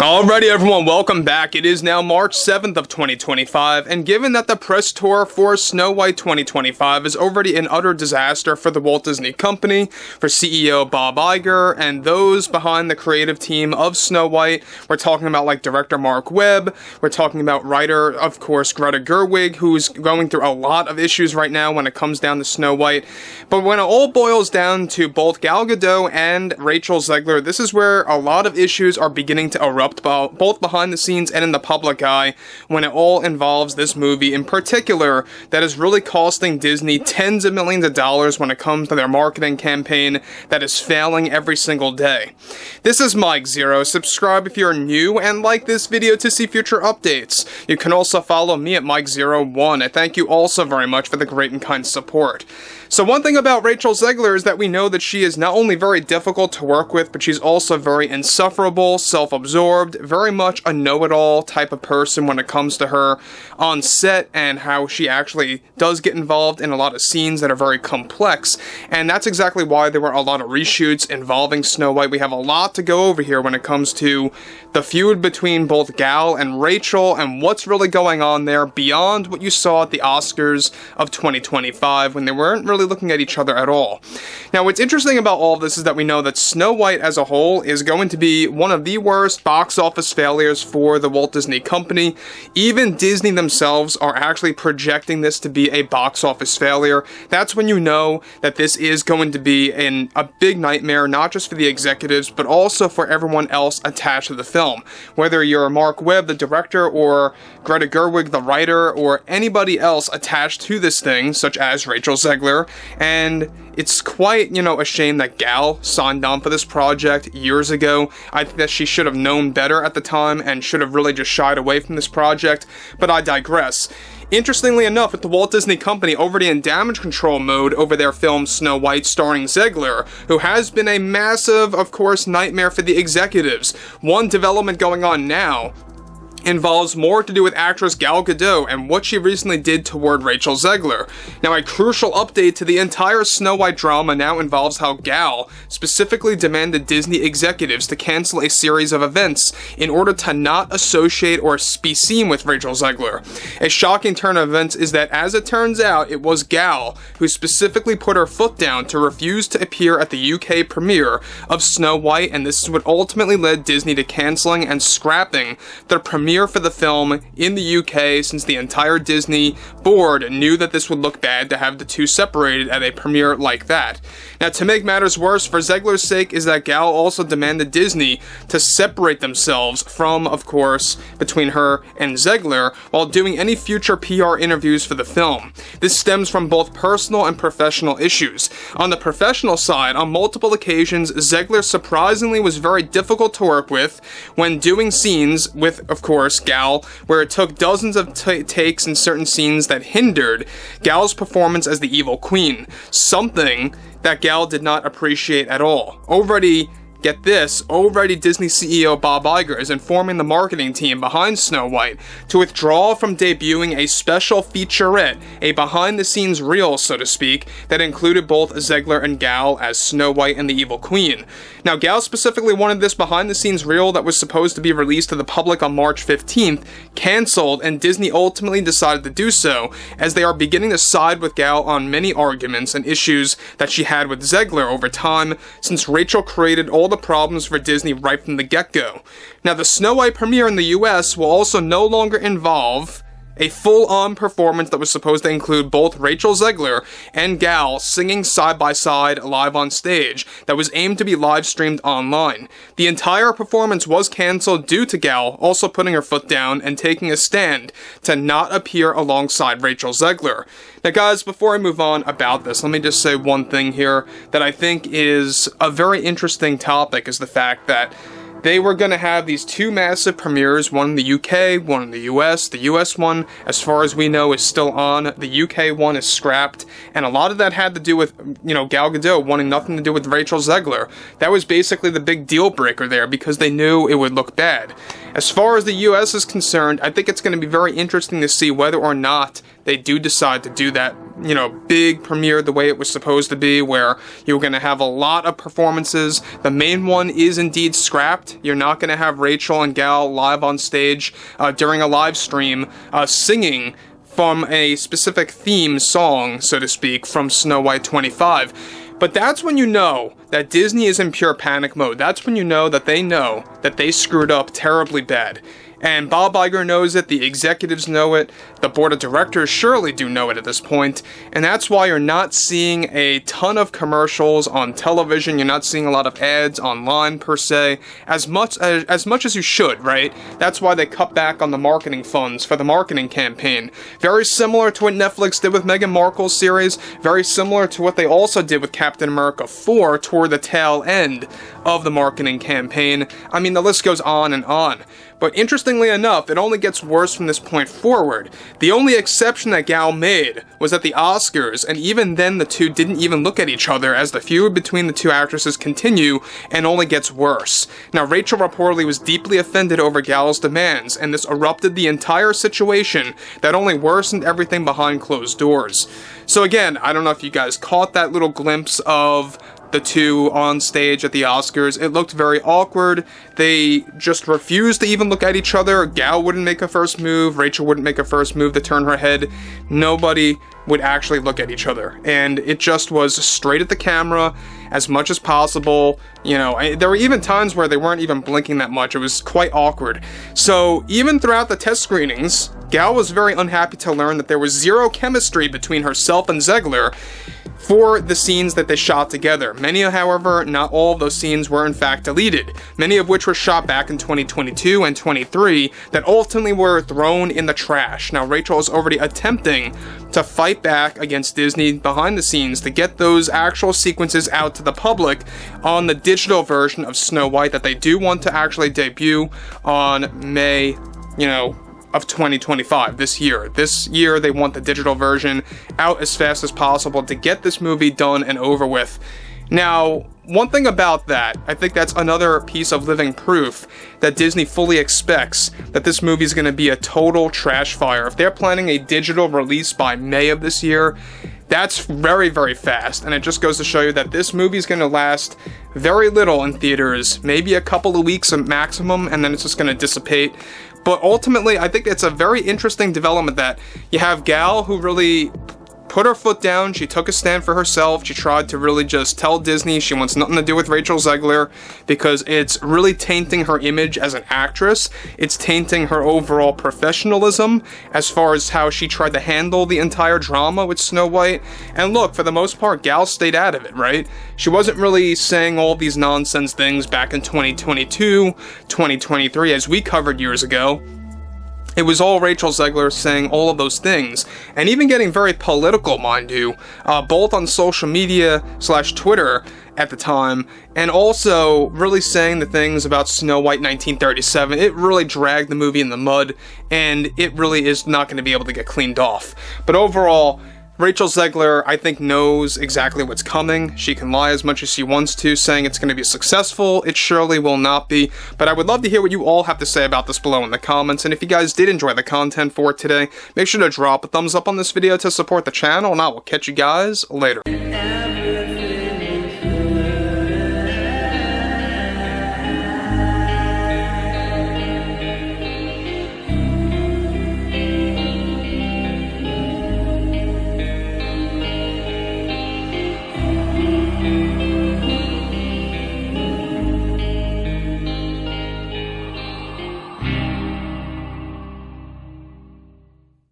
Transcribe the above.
Alrighty everyone, welcome back. It is now March 7th of 2025, and given that the press tour for Snow White 2025 is already an utter disaster for the Walt Disney Company, for CEO Bob Iger, and those behind the creative team of Snow White, we're talking about like director Mark Webb, we're talking about writer, of course, Greta Gerwig, who's going through a lot of issues right now when it comes down to Snow White, but when it all boils down to both Gal Gadot and Rachel Zegler, this is where a lot of issues are beginning to erupt, both behind the scenes and in the public eye, when it all involves this movie in particular that is really costing Disney tens of millions of dollars when it comes to their marketing campaign that is failing every single day. This is Mike Zero. Subscribe if you're new and like this video to see future updates. You can also follow me at Mike01. I thank you also very much for the great and kind support. So one thing about Rachel Zegler is that we know that she is not only very difficult to work with, but she's also very insufferable, self-absorbed, very much a know-it-all type of person when it comes to her on set and how she actually does get involved in a lot of scenes that are very complex. And that's exactly why there were a lot of reshoots involving Snow White. We have a lot to go over here when it comes to the feud between both Gal and Rachel and what's really going on there beyond what you saw at the Oscars of 2025 when they weren't really looking at each other at all. Now, what's interesting about all of this is that we know that Snow White as a whole is going to be one of the worst box office failures for the Walt Disney Company. Even Disney themselves are actually projecting this to be a box office failure. That's when you know that this is going to be a big nightmare, not just for the executives, but also for everyone else attached to the film. Whether you're Mark Webb, the director, or Greta Gerwig, the writer, or anybody else attached to this thing, such as Rachel Zegler. And it's quite, a shame that Gal signed on for this project years ago. I think that she should have known better at the time and should have really just shied away from this project, but I digress. Interestingly enough, with the Walt Disney Company already in damage control mode over their film Snow White starring Zegler, who has been a massive, of course, nightmare for the executives. One development going on now involves more to do with actress Gal Gadot and what she recently did toward Rachel Zegler. Now, a crucial update to the entire Snow White drama now involves how Gal specifically demanded Disney executives to cancel a series of events in order to not associate or be seen with Rachel Zegler. A shocking turn of events is that, as it turns out, it was Gal who specifically put her foot down to refuse to appear at the UK premiere of Snow White, and this is what ultimately led Disney to canceling and scrapping their premiere for the film in the UK, since the entire Disney board knew that this would look bad to have the two separated at a premiere like that. Now, to make matters worse, for Zegler's sake, is that Gal also demanded Disney to separate themselves from, of course, between her and Zegler, while doing any future PR interviews for the film. This stems from both personal and professional issues. On the professional side, on multiple occasions, Zegler surprisingly was very difficult to work with when doing scenes with, of course, Gal, where it took dozens of takes in certain scenes that hindered Gal's performance as the evil queen, something that Gal did not appreciate at all. Get this, already Disney CEO Bob Iger is informing the marketing team behind Snow White to withdraw from debuting a special featurette, a behind-the-scenes reel, so to speak, that included both Zegler and Gal as Snow White and the Evil Queen. Now, Gal specifically wanted this behind-the-scenes reel that was supposed to be released to the public on March 15th, canceled, and Disney ultimately decided to do so, as they are beginning to side with Gal on many arguments and issues that she had with Zegler over time, since Rachel created all the problems for Disney right from the get-go. Now, the Snow White premiere in the US will also no longer involve a full-on performance that was supposed to include both Rachel Zegler and Gal singing side-by-side live on stage that was aimed to be live-streamed online. The entire performance was cancelled due to Gal also putting her foot down and taking a stand to not appear alongside Rachel Zegler. Now, guys, before I move on about this, let me just say one thing here that I think is a very interesting topic, is the fact that they were going to have these two massive premieres, one in the UK, one in the US. The US one, as far as we know, is still on. The UK one is scrapped, and a lot of that had to do with, Gal Gadot wanting nothing to do with Rachel Zegler. That was basically the big deal breaker there, because they knew it would look bad. As far as the US is concerned, I think it's going to be very interesting to see whether or not they do decide to do that big premiere the way it was supposed to be, where you're going to have a lot of performances. The main one is indeed scrapped. You're not going to have Rachel and Gal live on stage during a live stream singing from a specific theme song, so to speak, from Snow White 25. But that's when you know that Disney is in pure panic mode. That's when you know that they screwed up terribly bad. And Bob Iger knows it, the executives know it, the board of directors surely do know it at this point, and that's why you're not seeing a ton of commercials on television, you're not seeing a lot of ads online per se, as much as you should, right? That's why they cut back on the marketing funds for the marketing campaign. Very similar to what Netflix did with Meghan Markle's series, very similar to what they also did with Captain America 4 toward the tail end of the marketing campaign. I mean, the list goes on and on. But interestingly enough, it only gets worse from this point forward. The only exception that Gal made was at the Oscars, and even then the two didn't even look at each other as the feud between the two actresses continue and only gets worse. Now, Rachel reportedly was deeply offended over Gal's demands, and this erupted the entire situation that only worsened everything behind closed doors. So again, I don't know if you guys caught that little glimpse of the two on stage at the Oscars. It looked very awkward. They just refused to even look at each other. Gal wouldn't make a first move. Rachel wouldn't make a first move to turn her head. Nobody would actually look at each other. And it just was straight at the camera as much as possible. There were even times where they weren't even blinking that much. It was quite awkward. So even throughout the test screenings, Gal was very unhappy to learn that there was zero chemistry between herself and Zegler for the scenes that they shot together. Many, however, not all of those scenes were in fact deleted, many of which were shot back in 2022 and 23 that ultimately were thrown in the trash. Now, Rachel is already attempting to fight back against Disney behind the scenes to get those actual sequences out to the public on the digital version of Snow White that they do want to actually debut on May, of 2025, this year. This year, they want the digital version out as fast as possible to get this movie done and over with. Now, one thing about that, I think that's another piece of living proof that Disney fully expects that this movie is going to be a total trash fire. If they're planning a digital release by May of this year, that's very, very fast, and it just goes to show you that this movie is going to last very little in theaters, maybe a couple of weeks at maximum, and then it's just going to dissipate. But ultimately, I think it's a very interesting development that you have Gal, who really put her foot down. She took a stand for herself. She tried to really just tell Disney she wants nothing to do with Rachel Zegler because it's really tainting her image as an actress. It's tainting her overall professionalism as far as how she tried to handle the entire drama with Snow White. And look, for the most part, Gal stayed out of it, right? She wasn't really saying all these nonsense things back in 2022, 2023, as we covered years ago. It was all Rachel Zegler saying all of those things, and even getting very political, mind you, both on social media / Twitter at the time, and also really saying the things about Snow White 1937. It really dragged the movie in the mud, and it really is not going to be able to get cleaned off. But overall, Rachel Zegler, I think, knows exactly what's coming. She can lie as much as she wants to, saying it's going to be successful. It surely will not be. But I would love to hear what you all have to say about this below in the comments. And if you guys did enjoy the content for today, make sure to drop a thumbs up on this video to support the channel, and I will catch you guys later.